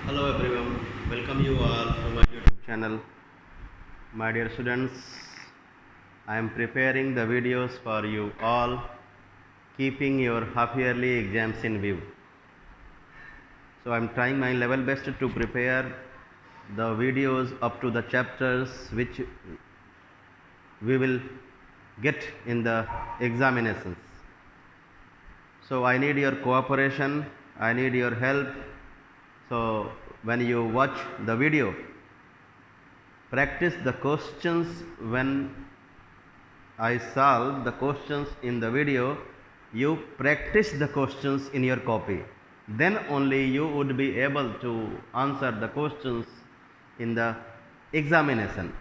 Hello everyone, welcome you all to my YouTube channel. My dear students, I am preparing the videos for you all, keeping your half yearly exams in view. So I am trying my level best to prepare the videos up to the chapters which we will get in the examinations. So I need your cooperation, I need your help. So when you watch the video, practice the questions. When I solve the questions in the video, you practice the questions in your copy. Then only you would be able to answer the questions in the examination.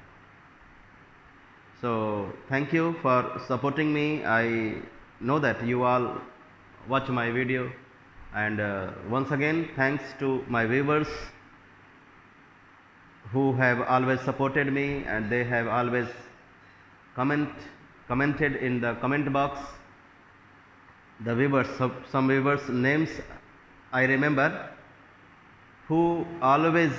So thank you for supporting me. I know that you all watch my video, and once again thanks to my viewers who have always supported me, and they have always comment commented in the comment box. The viewers, some viewers names I remember, who always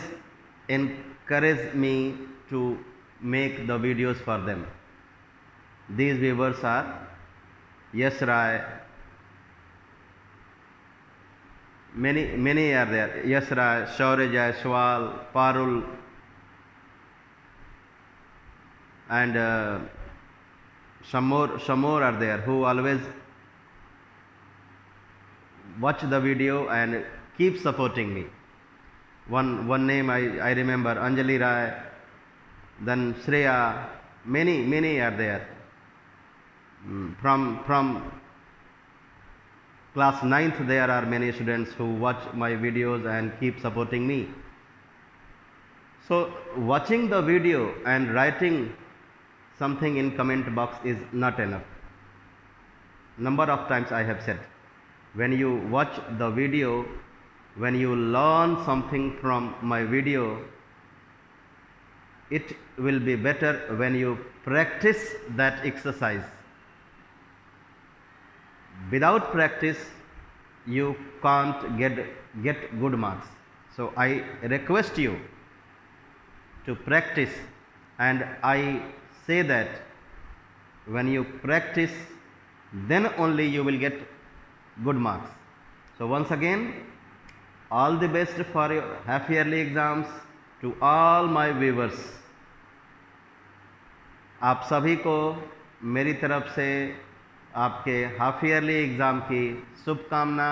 encourage me to make the videos for them. These viewers are Yes Rai, many are there. Yes Rai, Shaurya Jaiswal, Parul, and some more are there who always watch the video and keep supporting me. One name I remember, Anjali Rai, then Shreya, many are there. From class 9th there are many students who watch my videos and keep supporting me. So watching the video and writing something in comment box is not enough. Number of times I have said, when you watch the video, when you learn something from my video, it will be better when you practice that exercise. Without practice, you can't get good marks. So I request you to practice, and I say that when you practice, then only you will get good marks. So once again, all the best for your half yearly exams to all my viewers. आप सभी को मेरी तरफ से आपके half yearly exam की शुभकामना।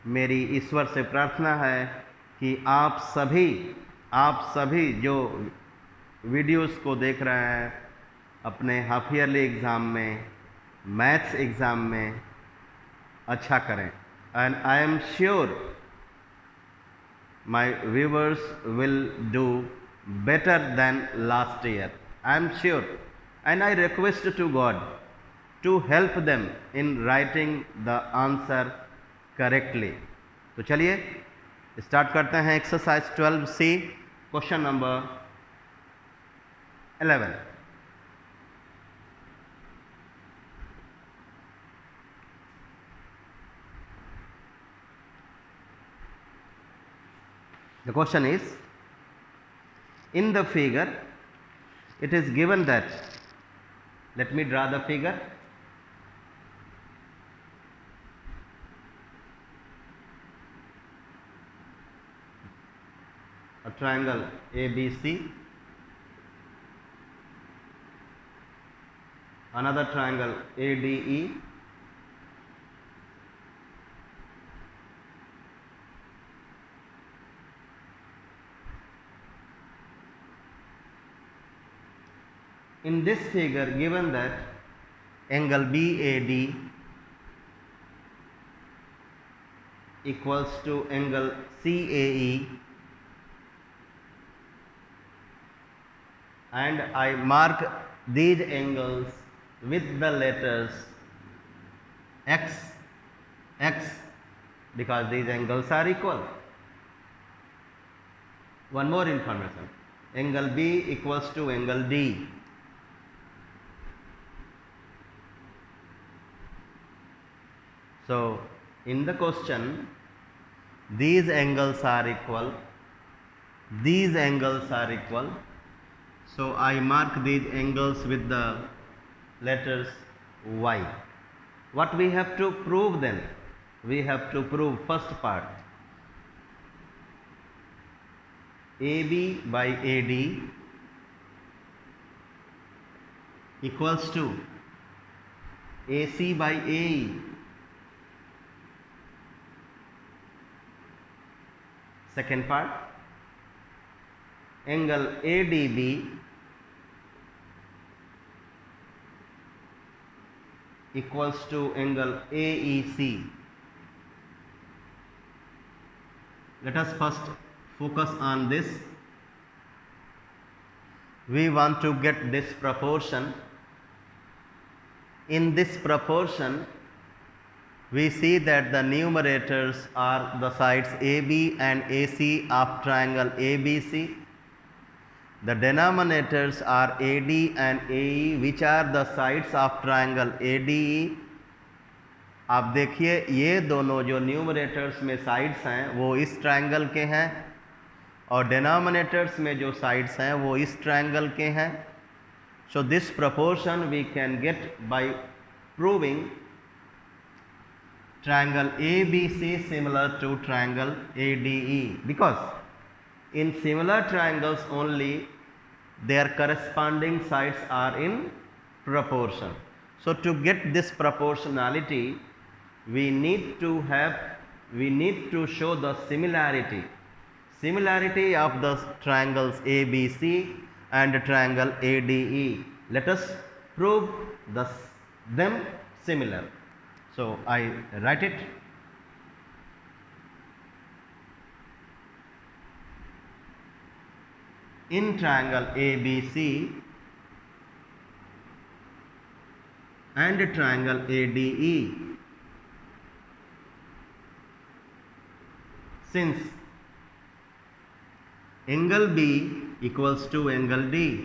मेरी ईश्वर से प्रार्थना है कि आप सभी जो वीडियोस को देख रहे हैं अपने हाफ ईयरली एग्ज़ाम में, मैथ्स एग्ज़ाम में अच्छा करें। And I am sure my viewers will do better than last year. I am sure, and I request to God to help them in writing the answer correctly. तो चलिए start करते हैं exercise 12C, question number 11. The question is, in the figure it is given that, let me draw the figure. A triangle ABC, another triangle ADE, in this figure given that angle BAD equals to angle CAE, and I mark these angles with the letters X because these angles are equal. One more information, angle B equals to angle D. So in the question these angles are equal, these angles are equal. So I mark these angles with the letters Y. What we have to prove then? We have to prove first part. AB by AD equals to AC by AE. Second part, angle ADB equals to angle AEC. Let us first focus on this. We want to get this proportion. In this proportion, we see that the numerators are the sides AB and AC of triangle ABC. The denominators are AD and AE, which are the sides of triangle ADE. आप देखिए ये दोनों जो numerators में sides हैं वो इस triangle के हैं और डिनोमिनेटर्स में जो साइड्स हैं वो इस ट्रायंगल के हैं. So this proportion we can get by proving triangle ABC similar to triangle ADE, because in similar triangles only their corresponding sides are in proportion. So to get this proportionality, we need to show the similarity of the triangles ABC and triangle ADE. Let us prove them similar. So I write it. In triangle ABC and triangle ADE, since angle B equals to angle D,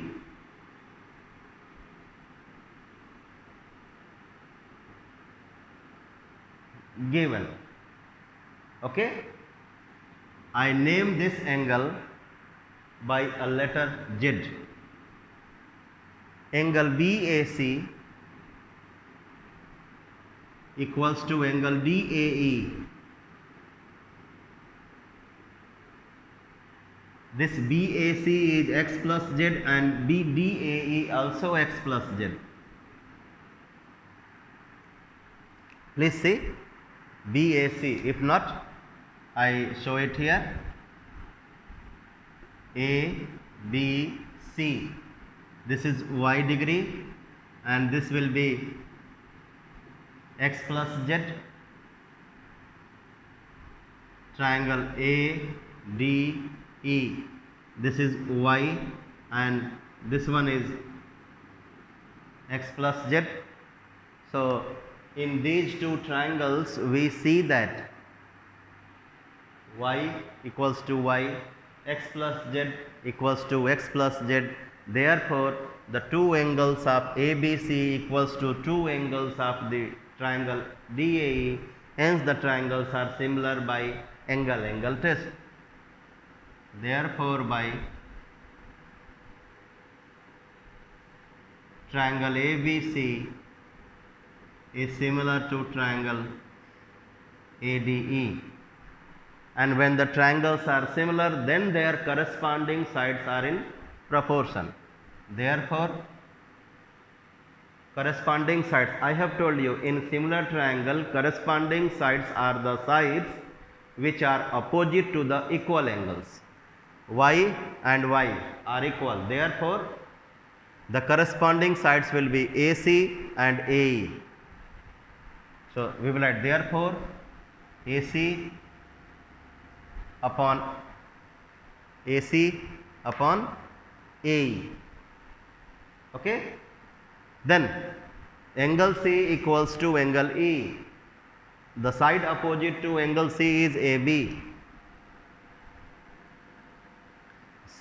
given, okay, I name this angle by a letter Z. Angle BAC equals to angle DAE. This BAC is x plus z and DAE also x plus z. Please see BAC. If not, I show it here. ABC. This is y degree and this will be x plus z. Triangle ADE. This is y and this one is x plus z. So in these two triangles we see that y equals to y, x plus z equals to x plus z. Therefore the two angles of ABC equals to two angles of the triangle DAE. Hence the triangles are similar by angle test. Therefore by triangle ABC is similar to triangle ADE, and when the triangles are similar, then their corresponding sides are in proportion. Therefore corresponding sides, I have told you, in similar triangle corresponding sides are the sides which are opposite to the equal angles. Y and Y are equal. Therefore the corresponding sides will be AC and AE. So we will write therefore AC upon AE. Okay. Then angle C equals to angle E. The side opposite to angle C is AB.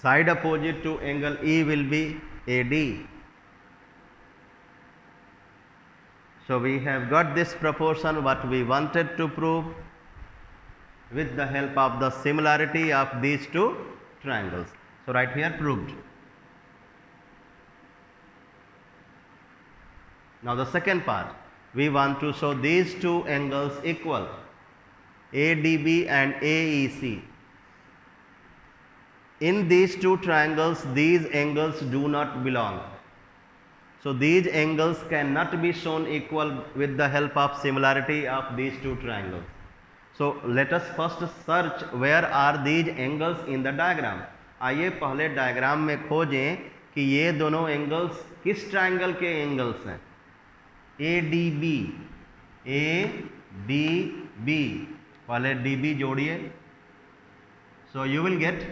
Side opposite to angle E will be AD. So we have got this proportion what we wanted to prove with the help of the similarity of these two triangles. So right here, proved. Now the second part, we want to show these two angles equal, ADB and AEC. In these two triangles, these angles do not belong. So these angles cannot be shown equal with the help of similarity of these two triangles. So let us first search where are these angles in the diagram. आइए पहले diagram में खोजें कि ये दोनों angles किस triangle के angles हैं. ADB, ADB, पहले DB जोड़िए. So you will get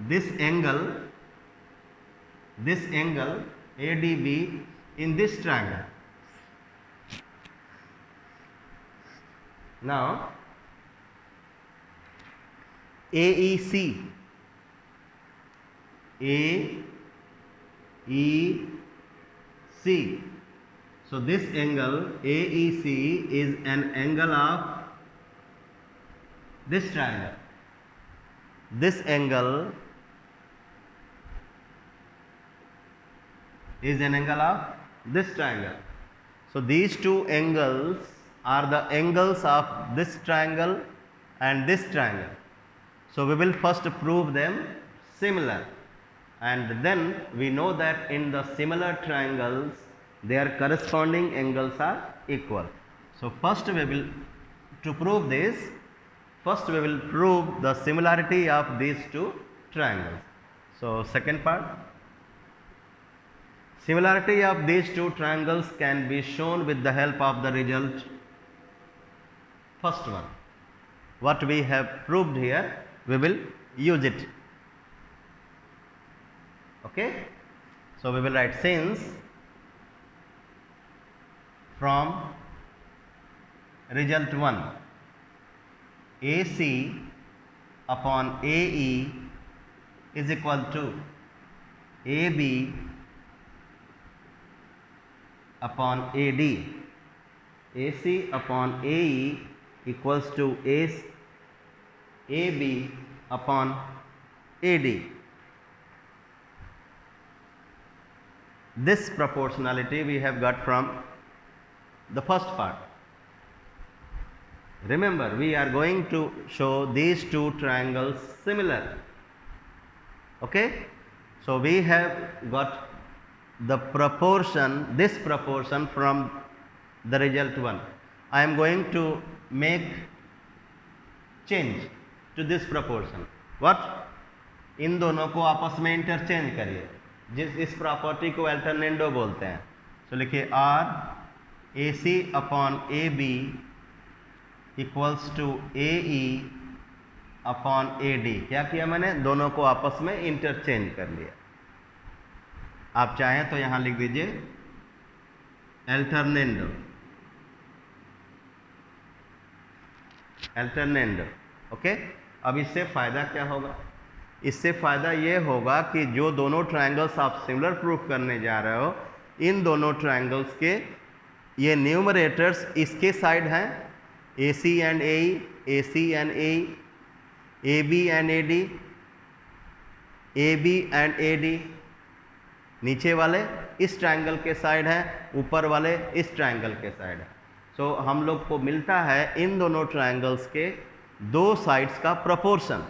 this angle ADB in this triangle. Now AEC, AEC. So this angle AEC is an angle of this triangle. This angle is an angle of this triangle. So these two angles are the angles of this triangle and this triangle. So we will first prove them similar, and then we know that in the similar triangles their corresponding angles are equal. So first we will, to prove this, first we will prove the similarity of these two triangles. So second part, similarity of these two triangles can be shown with the help of the result. First one, what we have proved here, we will use it. Okay, so we will write, since from result 1, AC upon AE is equal to AB upon AD. AC upon AE equals to AB upon AD. This proportionality we have got from the first part. Remember, we are going to show these two triangles similar. Okay, so we have got the proportion, this proportion from the result 1. I am going to make change to this proportion. What? इन दोनों को आपस में interchange करिए. इस property को alternendo बोलते हैं. तो लिखिए R AC upon AB equals to AE upon AD. क्या किया मैंने? दोनों को आपस में इंटरचेंज कर लिया. आप चाहें तो यहां लिख दीजिए अल्टरनेंडो. ओके. अब इससे फायदा क्या होगा? इससे फायदा ये होगा कि जो दोनों ट्रायंगल्स आप सिमिलर प्रूफ करने जा रहे हो, इन दोनों ट्रायंगल्स के ये न्यूमरेटर्स इसके साइड हैं, AC and AE, AC and AE, AB and AD, AB and AD. नीचे वाले इस ट्रायंगल के साइड हैं, ऊपर वाले इस ट्रायंगल के साइड हैं. सो हम लोग को मिलता है इन दोनों ट्रायंगल्स के दो साइड्स का प्रोपोर्शन.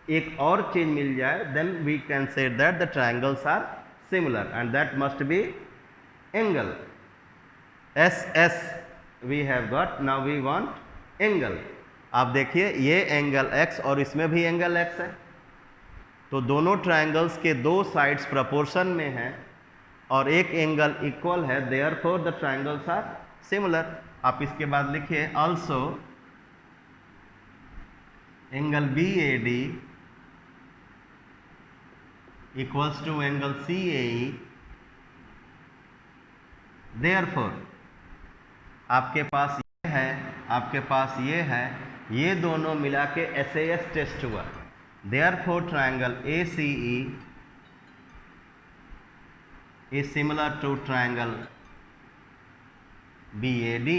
एक और चीज मिल जाए, then we can say that the triangles are similar and that must be angle. SS we have got. Now we want angle. आप देखिए ये एंगल x और इसमें भी एंगल x है. तो दोनों ट्रायंगल्स के दो साइड्स प्रोपोर्शन में हैं और एक एंगल इक्वल है, therefore the triangles are similar. आप इसके बाद लिखिए also angle BAD equals to angle CAE. Therefore आपके पास ये है, आपके पास ये है, ये दोनों मिला के SAS टेस्ट हुआ. Therefore, triangle ACE is similar to triangle BAD,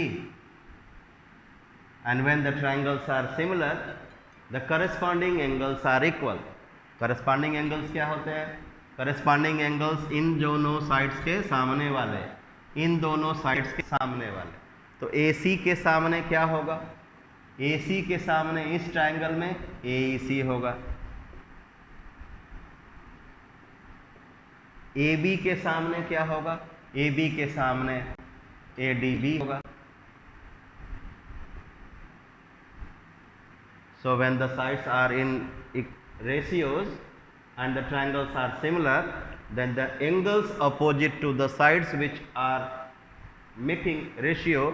and when the triangles are similar, the corresponding angles are equal. Corresponding angles क्या होते हैं? करस्पॉन्डिंग एंगल्स इन दोनों साइड्स के सामने वाले, इन दोनों साइड्स के सामने वाले। तो AC के सामने क्या होगा? AC के सामने इस ट्रायंगल में AEC होगा। AB के सामने क्या होगा? AB के सामने ADB होगा। So when the sides are in ratios and the triangles are similar, then the angles opposite to the sides which are making ratio,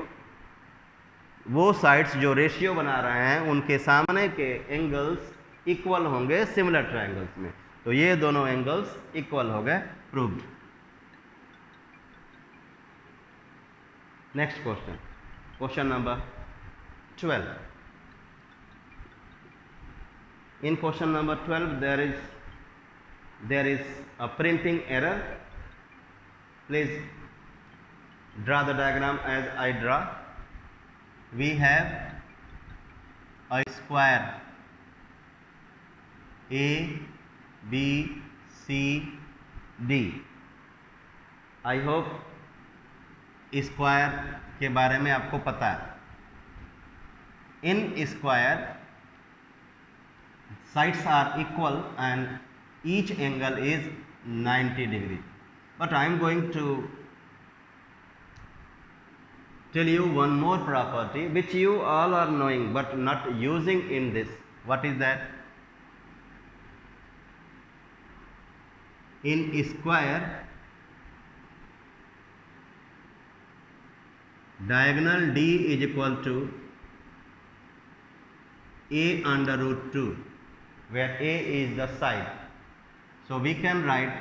वो साइड्स जो रेशियो बना रहे हैं उनके सामने के एंगल्स इक्वल होंगे सिमिलर ट्रायंगल्स में। तो ये दोनों एंगल्स इक्वल हो गए, proved. Next question, question number 12। In question number 12 there is a printing error. Please draw the diagram as I draw. We have a square A B C D. I hope square के बारे में आपको पता है। In square sides are equal and each angle is 90 degree. But I am going to tell you one more property which you all are knowing but not using in this. What is that? In square, diagonal D is equal to A under root 2, where A is the side. So we can write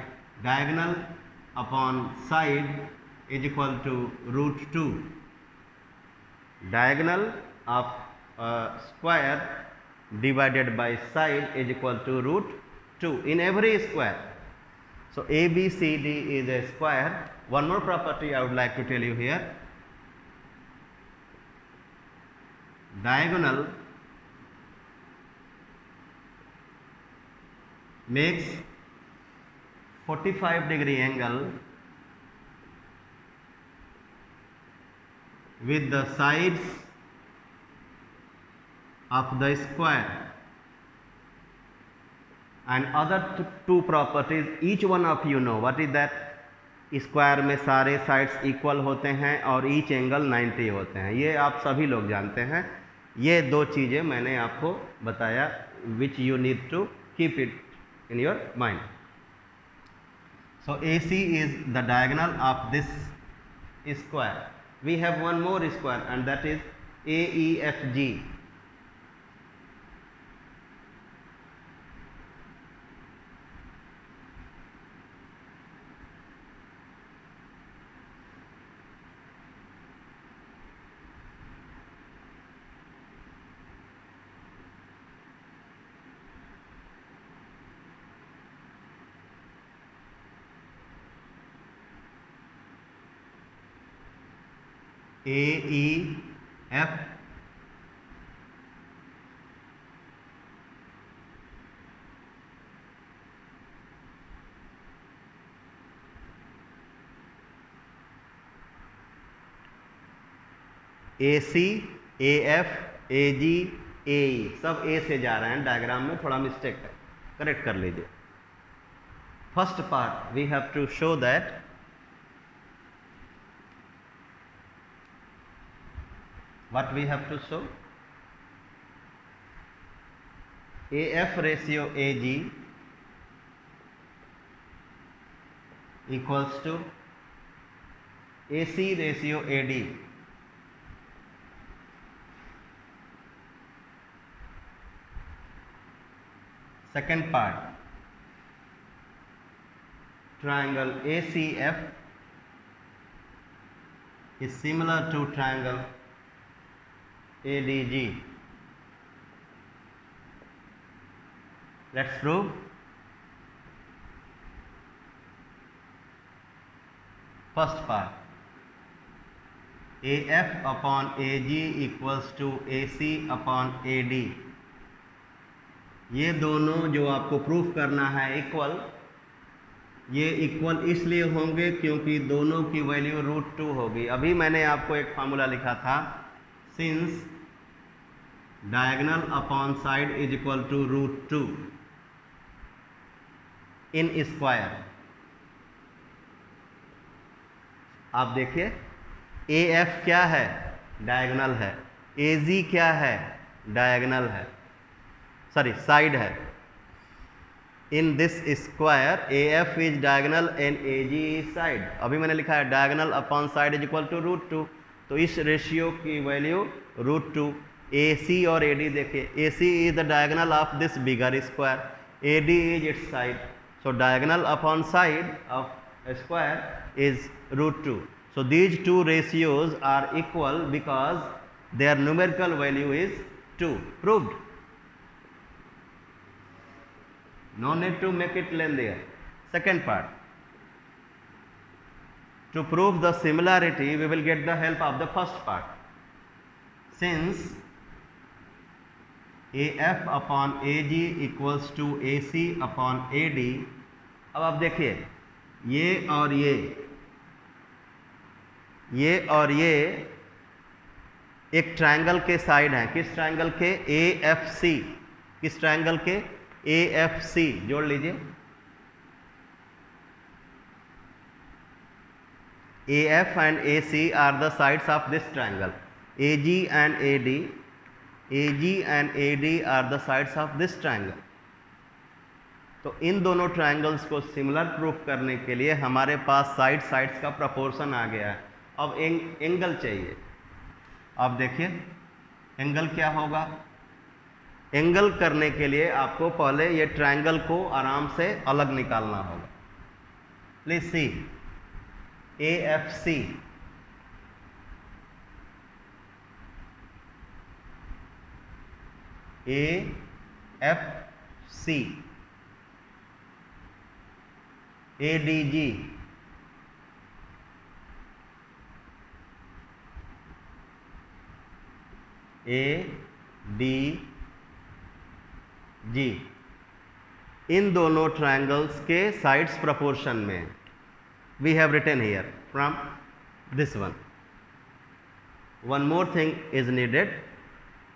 diagonal upon side is equal to root 2. Diagonal of square divided by side is equal to root 2 in every square. So ABCD is a square. One more property I would like to tell you here. Diagonal makes 45 degree angle with the sides of the square, and other two properties each one of you know. What is that? Square में सारे sides equal होते हैं और each angle 90 होते हैं, ये आप सभी लोग जानते हैं। ये दो चीज़ें मैंने आपको बताया, which you need to keep it in your mind. So AC is the diagonal of this square. We have one more square and that is AEFG. AEF AC AF AG AE सब A से जा रहे हैं, diagram में थोड़ा mistake है, correct कर लीजिए। First part we have to show that what we have to show, AF ratio AG equals to AC ratio AD. Second part, triangle ACF is similar to triangle ADG. Let's prove. First part, AF upon AG equals to AC upon AD. ये दोनों जो आपको proof करना है equal, ये equal इसलिए होंगे क्योंकि दोनों की वैल्यू √2 होगी। अभी मैंने आपको एक फार्मूला लिखा था, since diagonal upon side is equal to √2 in square. आप देखिए AF क्या है, डायगोनल है, AG क्या है, डायगोनल है, सॉरी साइड है। In this square AF is diagonal and AG is side. अभी मैंने लिखा है diagonal upon side is equal to √2, तो इस रेशियो की वैल्यू √2। AC और AD देखिए, AC is the diagonal of this bigger square, AD is its side, so diagonal upon side of square is √2. So these two ratios are equal because their numerical value is 2. Proved. No need to make it lengthier. Second part. To prove the similarity, we will get the help of the first part. Since AF upon AG equals to AC upon AD, अब आप देखिए ये और ये एक triangle के side हैं। किस ट्रायंगल के? AFC। किस ट्रायंगल के? AFC। जोड़ लीजिए, AF and AC are the sides of this triangle. AG and AD are the sides of this triangle. तो इन दोनों ट्रायंगल्स को सिमिलर प्रूफ करने के लिए हमारे पास साइड्स का प्रोपोर्शन आ गया है। अब एंगल चाहिए। आप देखिए एंगल क्या होगा। एंगल करने के लिए आपको पहले ये ट्रायंगल को आराम से अलग निकालना होगा। Please see AFC, AFC, ADG, ADG, इन दोनों ट्रायंगल्स के साइड्स प्रोपोर्शन में we have written here from this one. One more thing is needed.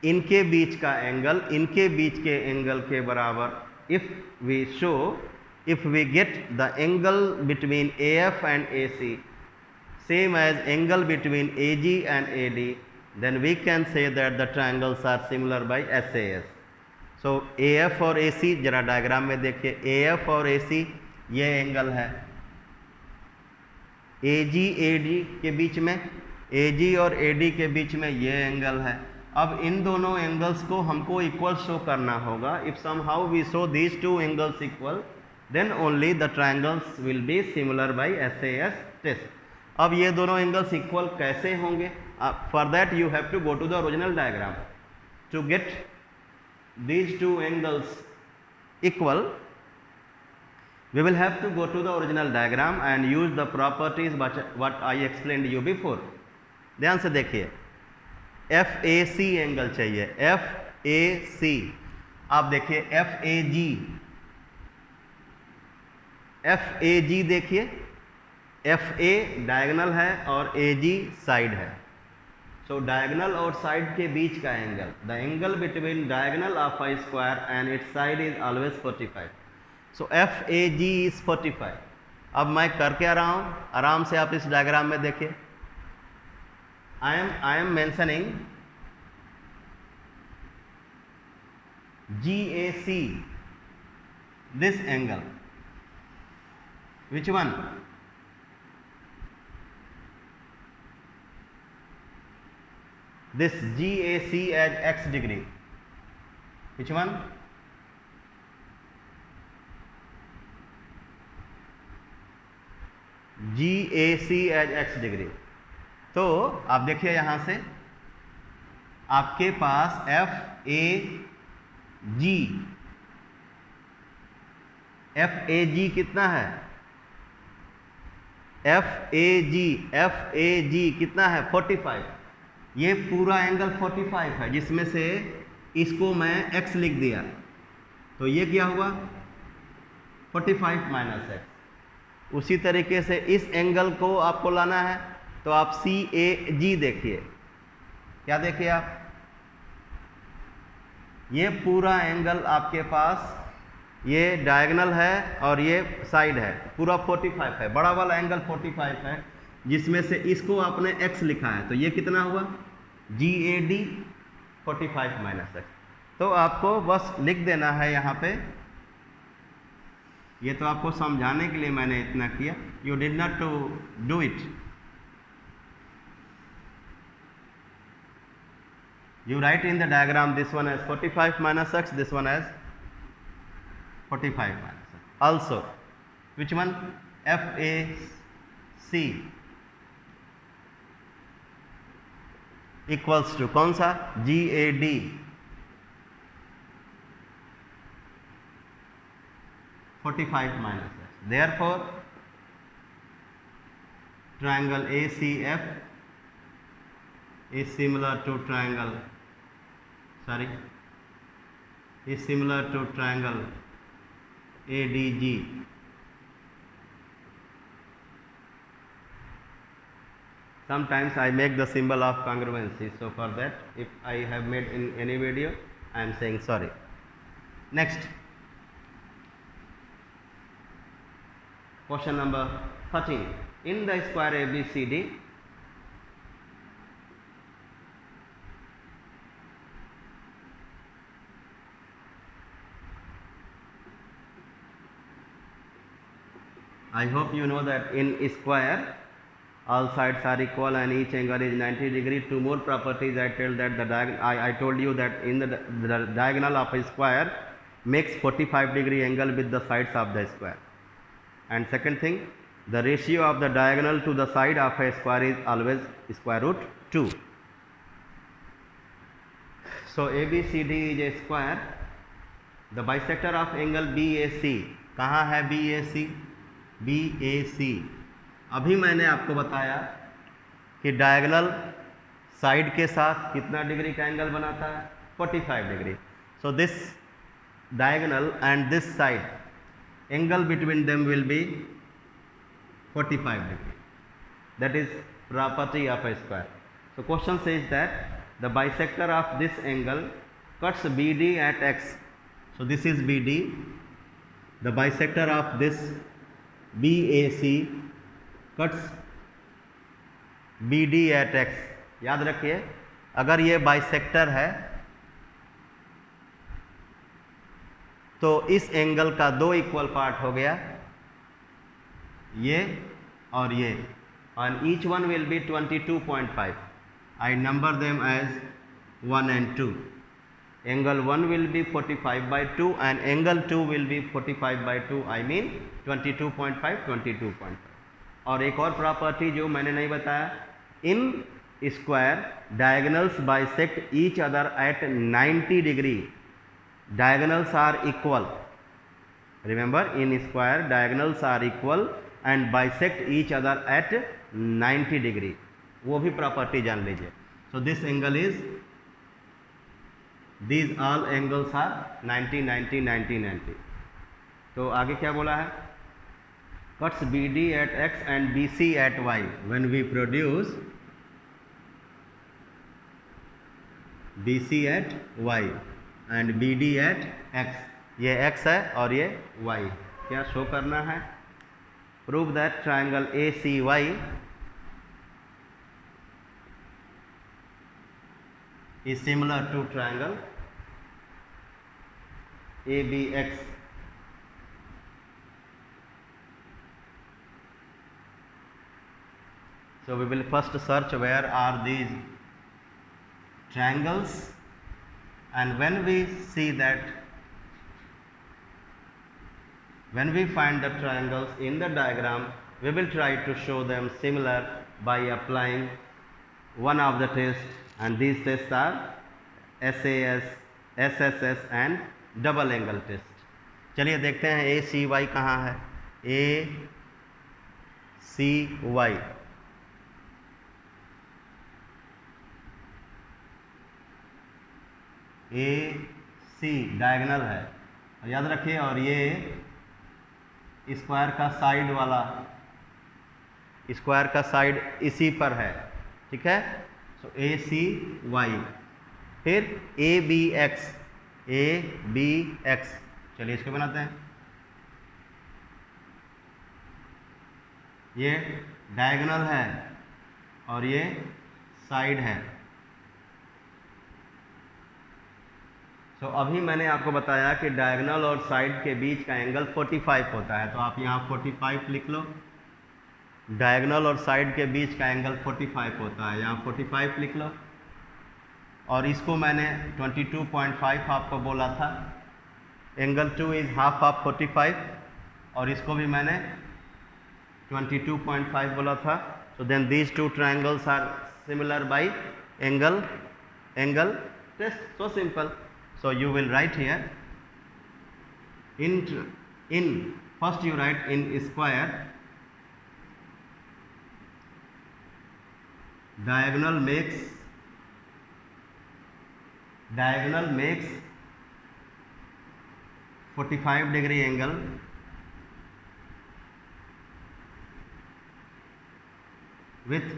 इनके बीच का एंगल इनके बीच के एंगल के बराबर, if we get the angle between AF and AC same as angle between AG and AD, then we can say that the triangles are similar by SAS. So AF और AC जरा diagram में देखिए, AF और AC ये angle है, AG AD के बीच में, AG और AD के बीच में ये एंगल है। अब इन दोनों एंगल्स को हमको इक्वल शो करना होगा। If somehow we show these two angles equal, then only the triangles will be similar by SAS test. अब ये दोनों एंगल्स इक्वल कैसे होंगे? For that you have to go to the original diagram. To get these two angles equal, we will have to go to the original diagram and use the properties what I explained you before. ध्यान से देखिए, FAC angle चाहिए, FAC। आप देखिए FAG देखिए, FA diagonal है और AG side है। सो डायगोनल और साइड के बीच का angle, the angle between diagonal of a square and it's side is always 45। So FAG is 45। अब मैं करके आ रहा हूँ, आराम से आप इस डायग्राम में देखिए। I am mentioning GAC, this angle. Which one? This GAC as X degree. Which one? GAC as X degree. तो आप देखिए यहां से आपके पास FAG कितना है? FAG कितना है? 45। ये पूरा एंगल 45 है, जिसमें से इसको मैं X लिख दिया। तो ये क्या हुआ 45 माइनस एक्स। उसी तरीके से इस एंगल को आपको लाना है, तो आप सी ए जी देखिए, क्या देखिए आप, ये पूरा एंगल आपके पास ये डायगोनल है और ये साइड है, पूरा 45 है, बड़ा वाला एंगल 45 है, जिसमें से इसको आपने x लिखा है, तो ये कितना हुआ GAD 45 माइनस एक्स। तो आपको बस लिख देना है यहाँ पे, ये तो आपको समझाने के लिए मैंने इतना किया, you did not to do it. You write in the diagram this one as 45 minus x, this one as 45 minus x. Also, which one? FAC equals to कौन सा GAD 45 minus x. Therefore, triangle ACF is similar to triangle ADG. Sometimes I make the symbol of congruency, so for that if I have made in any video I am saying sorry. Next, question number 13. In the square ABCD, I hope you know that in square all sides are equal and each angle is 90 degree. Two more properties I tell that I told you that in the diagonal of a square makes 45 degree angle with the sides of the square. And second thing, the ratio of the diagonal to the side of a square is always square root 2. So ABCD is a square. The bisector of angle BAC, कहाँ है BAC? BAC, अभी मैंने आपको बताया कि diagonal side के साथ कितना डिग्री का एंगल बनाता है 45 degree. So this diagonal and this side angle between them will be 45 degree. That is property of a square. So question says that the bisector of this angle cuts BD at x. So this is BD. The bisector of this BAC cuts BD at x. याद रखिए, अगर ये bisector है तो इस angle का दो equal part हो गया, ये और ये, and each one will be 22.5. I number them as 1 and 2. Angle 1 will be 45 by 2 and angle 2 will be 45 by 2, I mean 22.5, 22.5. और एक और प्रॉपर्टी जो मैंने नहीं बताया, in square diagonals bisect each other at 90 degree. Diagonals are equal. Remember, in square diagonals are equal and bisect each other at 90 degree. वो भी property जान लीजिए. So this angle is, these all angles are 90, 90, 90, 90. तो आगे क्या बोला है? Cuts BD at x and BC at y. When we produce BC at y and BD at x, ये x है और ये y, क्या शो करना है? Prove that triangle ACY is similar to triangle ABX. So we will first search where are these triangles, and when we see that, when we find the triangles in the diagram, we will try to show them similar by applying one of the tests, and these tests are SAS, SSS and double angle test. चलिए देखते हैं ACY कहाँ है. ACY, AC diagonal है, और याद रखिए, और ये स्क्वायर का साइड वाला, स्क्वायर का साइड इसी पर है, ठीक है। सो ए सी वाई, फिर A B X, A B X, चलिए इसको बनाते हैं। ये डायगोनल है और ये साइड है। तो अभी मैंने आपको बताया कि डायगोनल और साइड के बीच का एंगल 45 होता है, तो आप यहाँ 45 लिख लो। डायगोनल और साइड के बीच का एंगल 45 होता है, यहाँ 45 लिख लो। और इसको मैंने 22.5 आपको बोला था। एंगल 2 इज हाफ ऑफ 45, और इसको भी मैंने 22.5 बोला था। So then these two triangles are similar by angle test, so simple. So you will write here in first you write in square, diagonal makes 45-degree angle with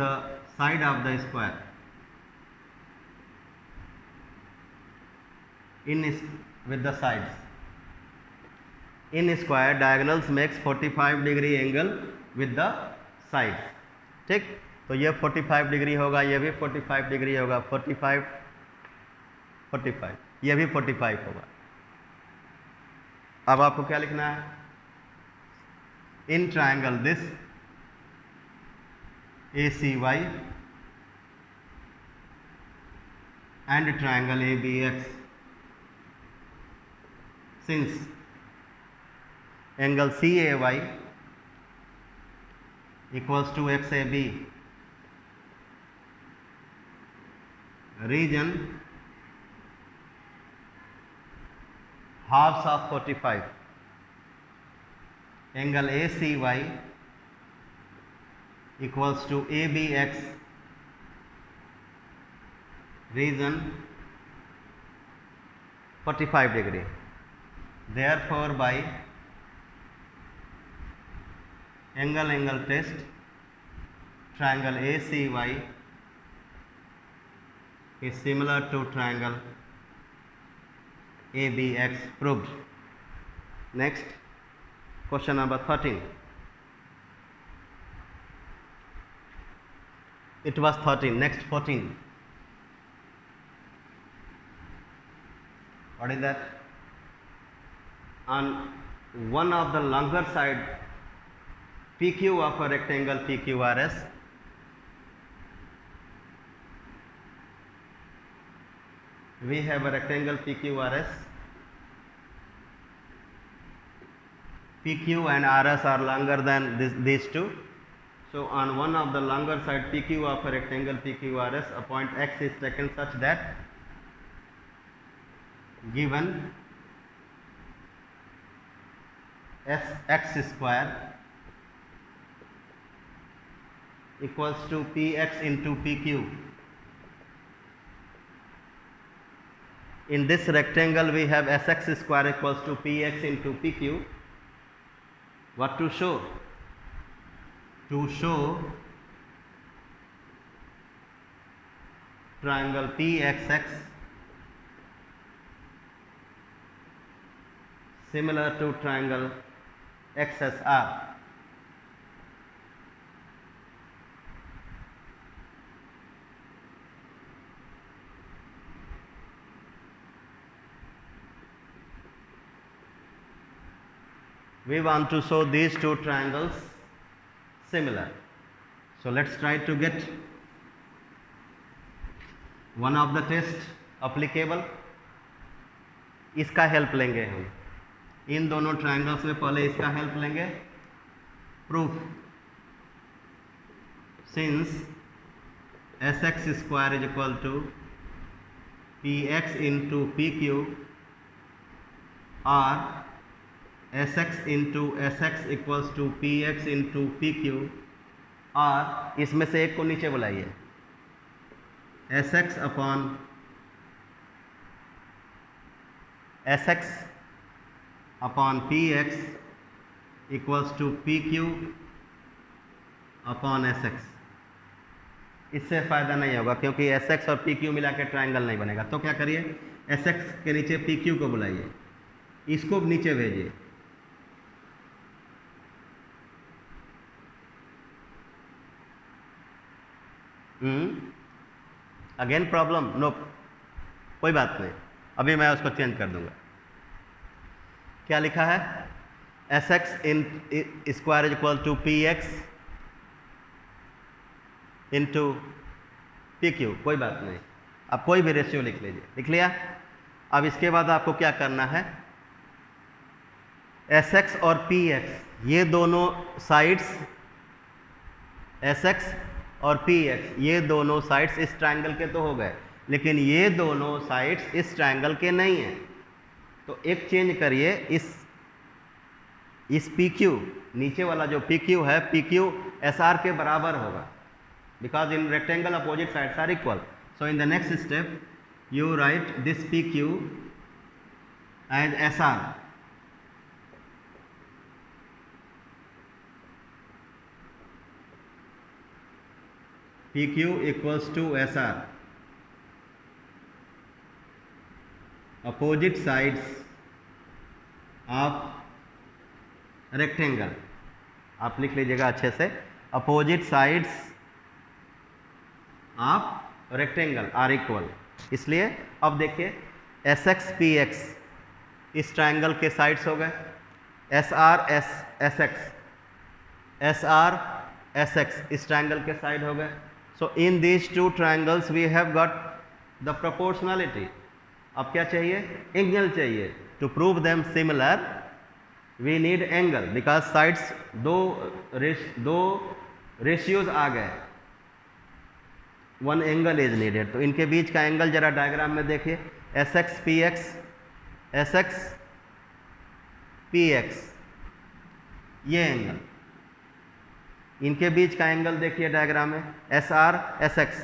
the side of the square with the sides. In square diagonals makes 45-degree angle with the sides, ठीक। तो ये 45 degree होगा, ये भी 45 degree होगा, 45 ये भी 45 होगा। अब आपको क्या लिखना है? In triangle this ACY and triangle ABX, since angle CAY equals to XAB, region halves of 45, angle ACY equals to ABX, region 45 degree. Therefore by angle test, triangle ACY is similar to triangle ABX proved. Next, question number 13. It was 13. Next, 14. What is that? On one of the longer side PQ of a rectangle PQRS, we have a rectangle PQRS. PQ and RS are longer than these two. So on one of the longer side PQ of a rectangle PQRS, a point X is taken such that given x square equals to Px into Pq. In this rectangle we have Sx square equals to Px into Pq. What to show? To show triangle PXX similar to triangle XSR. We want to show these two triangles similar. So let's try to get one of the test applicable. इसका help लेंगे हम, इन दोनों triangles में पहले इसका help लेंगे। Proof, since Sx square is equal to Px into PQ और Sx into Sx equals to Px into PQ, और इसमें से एक को नीचे बुलाइए, S X upon P X equals to P Q upon S X. इससे फ़ायदा नहीं होगा क्योंकि एस एक्स और पी क्यू मिला के ट्राइंगल नहीं बनेगा। तो क्या करिए, एस एक्स के नीचे पी क्यू को बुलाइए, इसको नीचे भेजिए। Again problem? नो, कोई बात नहीं, अभी मैं उसको चेंज कर दूंगा। क्या लिखा है? S X in square is equal to P X into P Q. कोई बात नहीं, आप कोई भी रेशियो लिख लीजिए। लिख लिया? अब इसके बाद आपको क्या करना है, एस एक्स और पी एक्स ये दोनों साइड्स, एस एक्स और पी एक्स ये दोनों साइड्स इस ट्रायंगल के तो हो गए, लेकिन ये दोनों साइड्स इस ट्रायंगल के नहीं हैं। तो एक चेंज करिए, इस पी क्यू, नीचे वाला जो पी क्यू है, पी क्यू एस आर के बराबर होगा, because in rectangle opposite sides are equal. So in the next step you write this P Q as S R. PQ equals to SR. Opposite sides of rectangle, आप लिख लीजिएगा अच्छे से, opposite sides of rectangle are equal। इसलिए अब देखिए S X P x इस triangle के साइड्स हो गए, S R S X, S R S x इस ट्राइंगल के साइड हो गए। So in these two triangles we have got the proportionality। अब क्या चाहिए? एंगल चाहिए। To prove them similar we need angle, because sides दो रेशियोज आ गए, वन एंगल इज नीडेड। तो इनके बीच का एंगल जरा डायग्राम में देखिए, S X P X, S X P X, ये एंगल, इनके बीच का एंगल देखिए डायग्राम में, S R S X,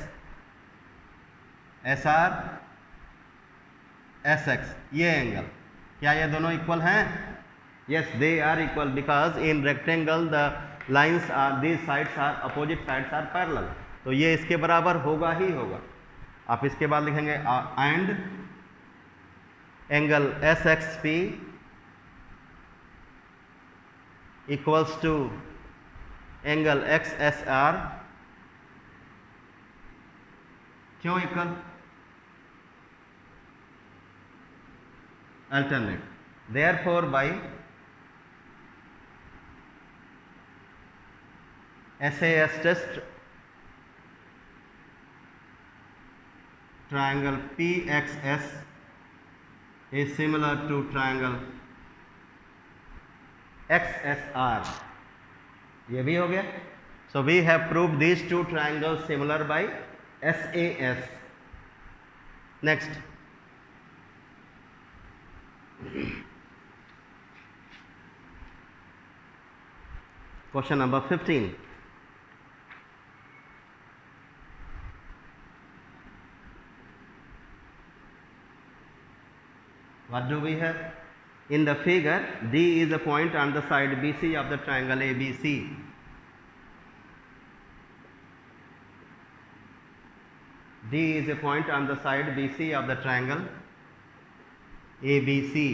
S R S X, ये एंगल। क्या ये दोनों इक्वल हैं? Yes, they are equal, because in rectangle the lines are, these sides are, opposite sides are parallel. तो ये इसके बराबर होगा ही होगा। आप इसके बाद लिखेंगे and angle S X P equals to angle X S R. क्यों equal? Alternate. Therefore by SAS test, triangle PXS is similar to triangle XSR। ये भी हो गया। So we have proved these two triangles similar by SAS। Next, question number 15। What do we have? In the figure, D is a point on the side BC of the triangle ABC। D is a point on the side BC of the triangle ABC,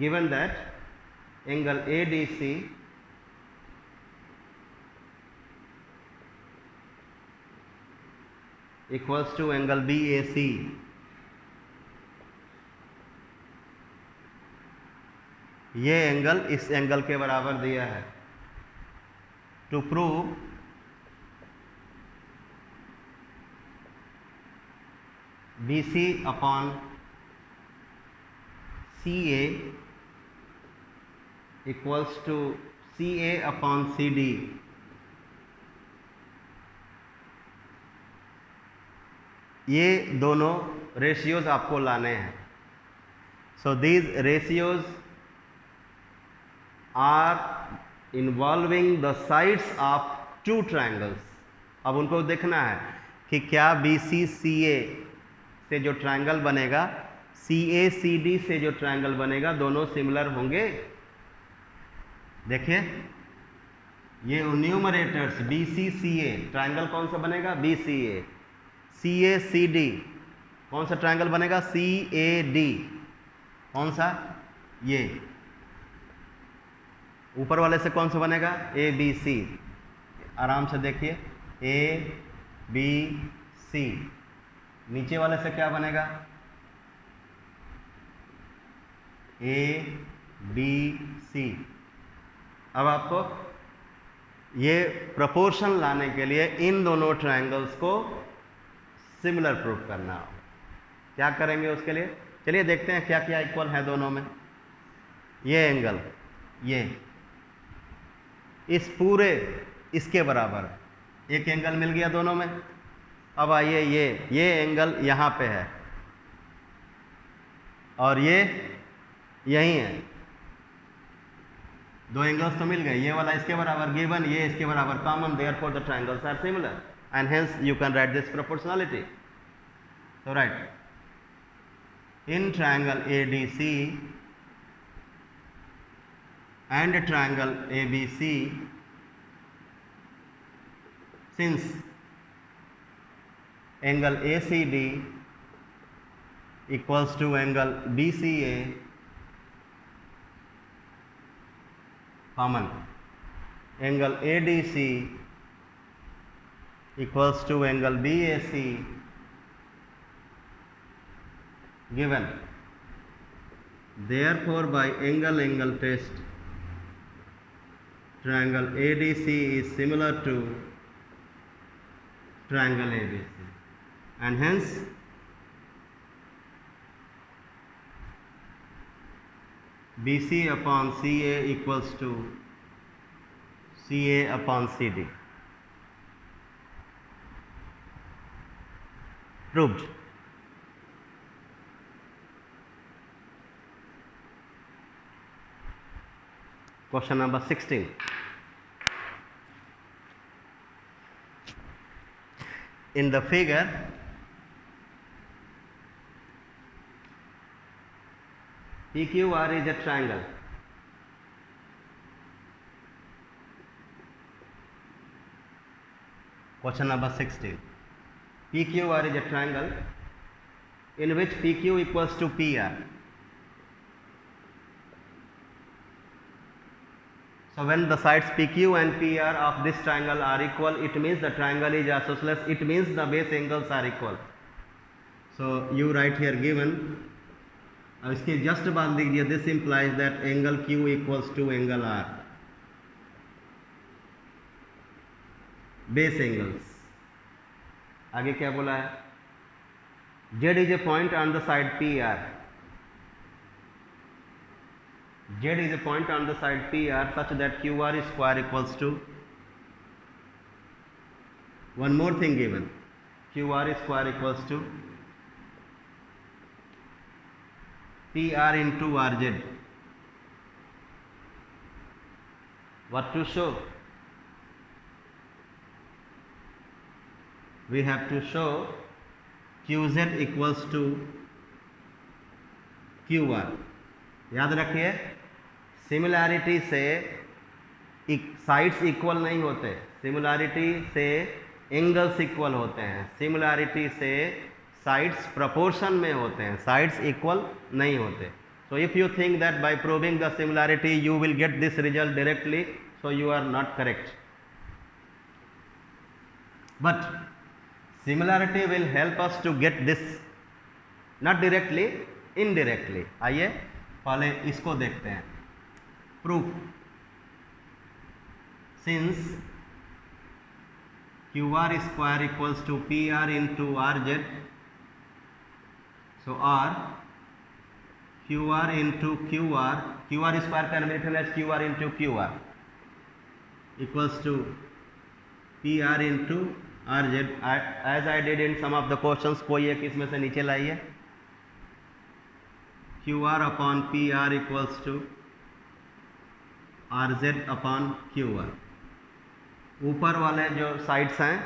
given that angle ADC equals to angle BAC। ये angle इस angle के बराबर दिया है। To prove BC upon CA equals to CA upon CD, ये दोनों ratios आपको लाने हैं। So these ratios are involving the sides of two triangles. अब उनको देखना है, कि क्या BCCA से जो ट्रायंगल बनेगा CACD से जो ट्रायंगल बनेगा दोनों सिमिलर होंगे। देखिए ये न्यूमरेटर्स BCCA ट्रायंगल कौन सा बनेगा BCA, CACD कौन सा ट्रायंगल बनेगा CAD, कौन सा ये ऊपर वाले से कौन सा बनेगा ABC। आराम से देखिए ABC, नीचे वाले से क्या बनेगा ABC। अब आपको ये प्रपोर्शन लाने के लिए इन दोनों ट्रायंगल्स को सिमिलर प्रूफ करना हो, क्या करेंगे उसके लिए, चलिए देखते हैं क्या क्या इक्वल है दोनों में। ये एंगल ये इस पूरे इसके बराबर है, एक एंगल मिल गया दोनों में। अब आइए ये एंगल यहाँ पे है और ये यही है, दो एंगल्स तो मिल गए, ये वाला इसके बराबर गिवन, ये इसके बराबर common, therefore the triangles are similar and hence you can write this proportionality. So right, in triangle ADC and triangle ABC, since angle ACD equals to angle BCA, common, angle ADC equals to angle BAC, given, therefore by angle test triangle ADC is similar to triangle ABC and hence BC upon CA equals to CA upon CD. Proved. Question number 16. In the figure, PQR is a triangle. Question number 16. PQR is a triangle in which PQ equals to PR. So when the sides PQ and PR of this triangle are equal, it means the triangle is isosceles, it means the base angles are equal. So you write here given, अब इसके just बाद लिखिए this implies that angle Q equals to angle R. Base angles. आगे क्या बोला है, Z is a point on the side PR. Z is a point on the side PR such that QR square equals to, one more thing given, QR square equals to PR into RZ. What to show? We have to show QZ equals to QR. याद रखिए similarity से sides equal नहीं होते, similarity से angles equal होते हैं, similarity से sides proportion में होते हैं, साइड्स इक्वल नहीं होते. So if you think that by proving the similarity you will get this result directly, so you are not correct. But similarity will help us to get this, not directly, indirectly. आइए पहले इसको देखते हैं. Proof, since QR square equals to PR into RZ, so R QR into QR, QR square can be written as QR into QR equals to PR into RZ. As I did in some of the questions, कोई एक इसमें से नीचे लाइए. QR upon PR equals to RZ upon QR. ऊपर वाले जो sides हैं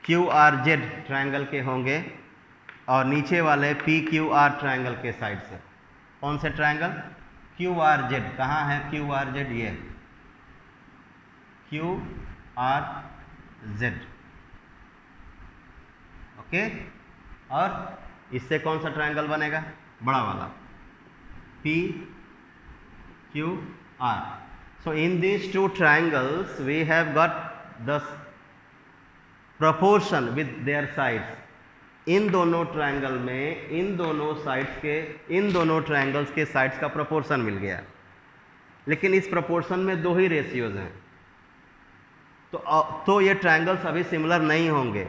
QRZ ट्रायंगल के होंगे और नीचे वाले PQR ट्रायंगल के साइड से। कौन से ट्रायंगल? QRZ। कहाँ है QRZ? ये QRZ। ओके, और इससे कौन सा ट्रायंगल बनेगा? बड़ा वाला PQR। So in these two triangles we have got the proportion with their sides। इन दोनों ट्रायंगल में इन दोनों ट्रायंगल्स के साइड्स का प्रोपोर्शन मिल गया, लेकिन इस प्रोपोर्शन में दो ही रेशियोज हैं, तो ये ट्रायंगल्स अभी सिमिलर नहीं होंगे।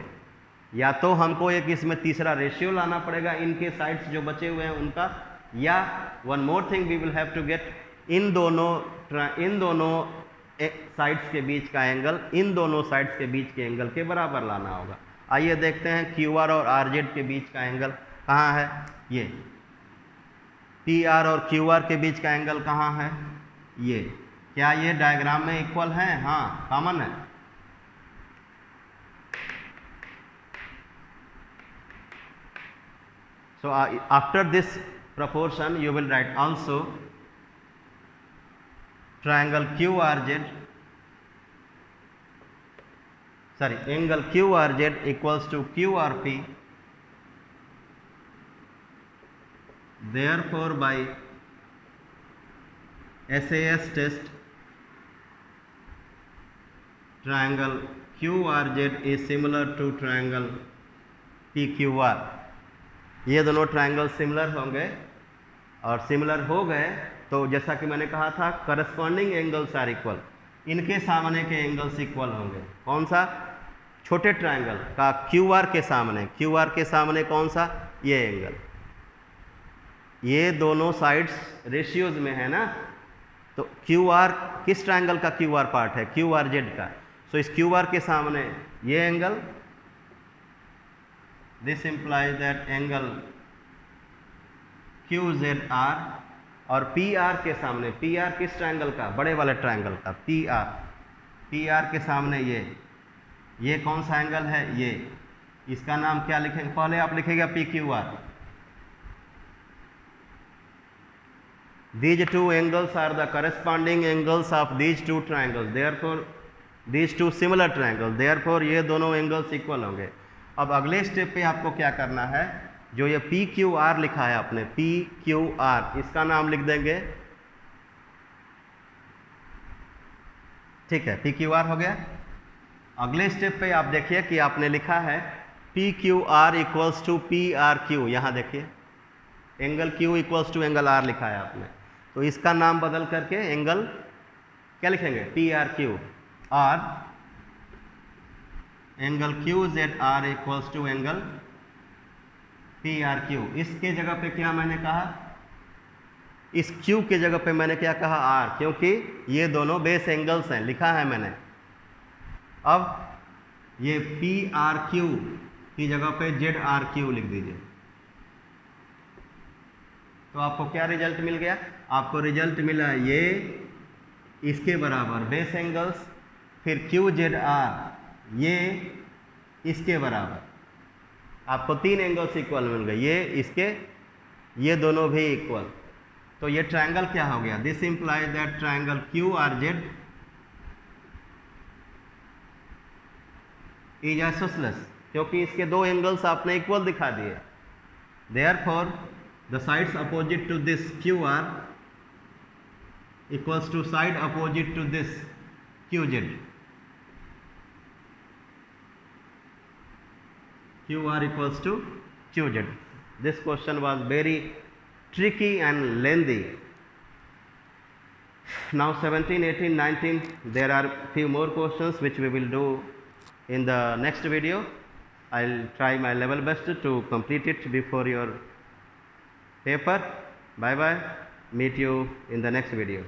या तो हमको एक इसमें तीसरा रेशियो लाना पड़ेगा इनके साइड्स जो बचे हुए हैं उनका, या one more thing we will have to get in दोनों साइड्स के बीच का एंगल इन दोनों साइड्स के बीच के एंगल के बराबर लाना होगा। आइए देखते हैं QR और RZ के बीच का एंगल कहाँ है। ये PR और QR के बीच का एंगल कहाँ है? ये। क्या ये डायग्राम में इक्वल है? हाँ, कॉमन है। So after this proportion you will write also triangle angle QRZ equals to QRP, therefore by SAS test triangle QRZ is similar to triangle PQR। ये दोनों ट्रायंगल सिमिलर होंगे, और सिमिलर हो गए तो जैसा कि मैंने कहा था करस्पॉन्डिंग एंगल्स आर इक्वल। इनके सामने के एंगल्स इक्वल होंगे। कौन सा? छोटे ट्रायंगल का QR के सामने कौन सा? ये एंगल। ये दोनों साइड्स रेशियोज में है ना, तो QR किस ट्रायंगल का QR पार्ट है? QRZ का। सो इस QR के सामने ये angle, this implies that angle QZR, और PR के सामने, PR किस ट्रायंगल का? बड़े वाले ट्रायंगल का PR के सामने ये कौन सा एंगल है? ये। इसका नाम क्या लिखेंगे? पहले आप लिखेगा PQR। These two angles are the corresponding angles of these two triangles, therefore these two similar triangles, therefore ये दोनों एंगल्स इक्वल होंगे। अब अगले स्टेप पे आपको क्या करना है? जो ये PQR लिखा है आपने, PQR, इसका नाम लिख देंगे। ठीक है, PQR हो गया। अगले स्टेप पे आप देखिए कि आपने लिखा है PQR इक्वल्स टू PRQ। यहाँ देखिए angle Q equals to angle R लिखा है आपने, तो इसका नाम बदल करके एंगल क्या लिखेंगे? PRQ। और angle QZR equals to angle PRQ। इसके जगह पे क्या मैंने कहा? इस Q के जगह पे मैंने क्या कहा? R, क्योंकि ये दोनों बेस एंगल्स हैं, लिखा है मैंने। अब ये PRQ की जगह पे ZRQ लिख दीजिए, तो आपको क्या रिजल्ट मिल गया? आपको रिजल्ट मिला ये इसके बराबर बेस एंगल्स, फिर QZR ये इसके बराबर। आपको तीन एंगल्स इक्वल मिल गए, ये इसके, ये दोनों भी इक्वल। तो ये ट्रायंगल क्या हो गया? This implies that triangle QRZ is isosceles, क्योंकि इसके दो एंगल्स आपने इक्वल दिखा दिए। Therefore the sides opposite to this QR equals to side opposite to this QZ। QR equals to QZ. This question was very tricky and lengthy. Now 17, 18, 19, there are few more questions which we will do in the next video. I'll try my level best to complete it before your paper. Bye bye. Meet you in the next video.